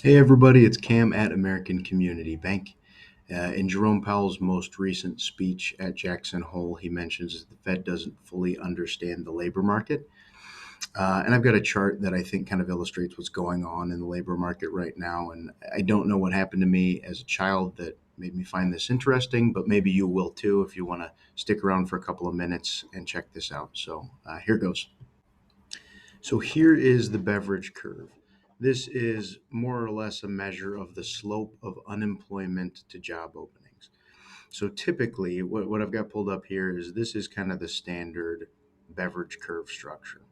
Hey everybody, it's Cam at American Community Bank. In Jerome Powell's most recent speech at Jackson Hole, he mentions that the Fed doesn't fully understand the labor market. And I've got a chart that I think kind of illustrates what's going on in the labor market right now. And I don't know what happened to me as a child that made me find this interesting, but maybe you will too if you want to stick around for a couple of minutes and check this out. So here goes. So here is the Beveridge curve. This is more or less a measure of the slope of unemployment to job openings. So typically, what I've got pulled up here is this is kind of the standard Beveridge curve structure.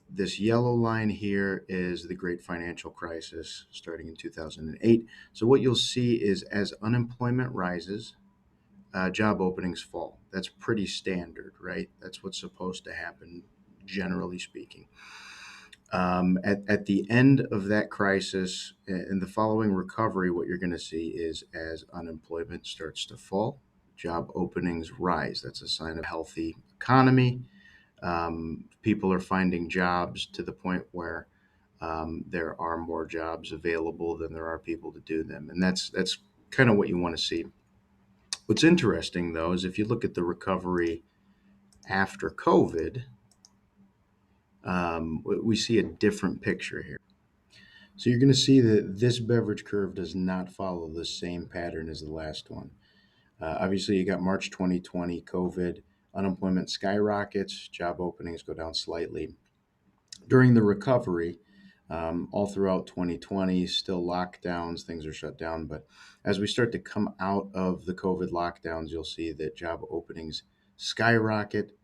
This yellow line here is the great financial crisis starting in 2008. So what you'll see is as unemployment rises, job openings fall. That's pretty standard, right? That's what's supposed to happen, generally speaking. At the end of that crisis in the following recovery, what you're going to see is as unemployment starts to fall, job openings rise. That's a sign of a healthy economy. People are finding jobs to the point where there are more jobs available than there are people to do them, and that's kind of what you want to see. What's interesting though is if you look at the recovery after COVID, we see a different picture here. So you're going to see that this Beveridge curve does not follow the same pattern as the last one. Obviously, you got March 2020, COVID, unemployment skyrockets, job openings go down slightly. During the recovery, all throughout 2020, still lockdowns, things are shut down. But as we start to come out of the COVID lockdowns, you'll see that job openings skyrocket,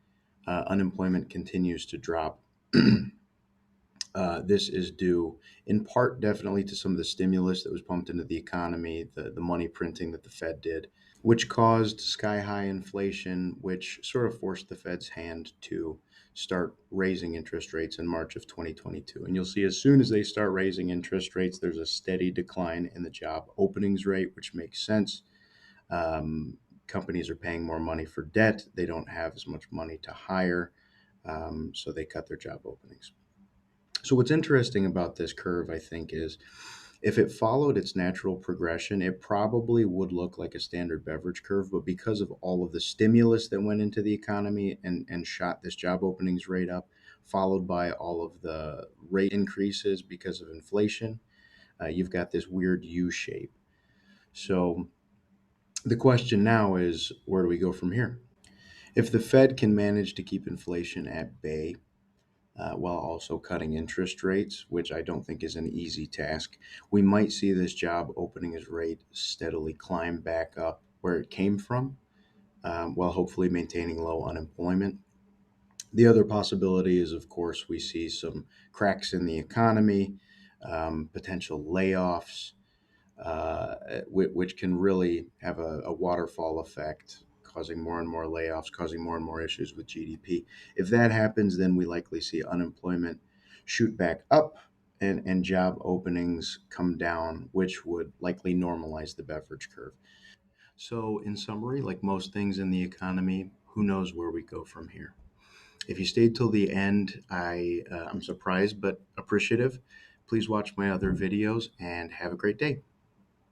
unemployment continues to drop. This is due in part definitely to some of the stimulus that was pumped into the economy, the money printing that the Fed did, which caused sky high inflation, which sort of forced the Fed's hand to start raising interest rates in March of 2022. And you'll see as soon as they start raising interest rates, there's a steady decline in the job openings rate, which makes sense. Companies are paying more money for debt, they don't have as much money to hire, so they cut their job openings. So what's interesting about this curve, I think, is if it followed its natural progression, it probably would look like a standard Beveridge curve. But because of all of the stimulus that went into the economy and shot this job openings rate up, followed by all of the rate increases because of inflation, you've got this weird U shape. So the question now is, where do we go from here? If the Fed can manage to keep inflation at bay, while also cutting interest rates, which I don't think is an easy task, we might see this job openings rate steadily climb back up where it came from, while hopefully maintaining low unemployment. The other possibility is, of course, we see some cracks in the economy, potential layoffs, which can really have a waterfall effect, causing more and more layoffs, causing more and more issues with GDP. If that happens, then we likely see unemployment shoot back up and job openings come down, which would likely normalize the Beveridge curve. So, in summary, like most things in the economy, who knows where we go from here? If you stayed till the end, I'm surprised but appreciative. Please watch my other videos and have a great day.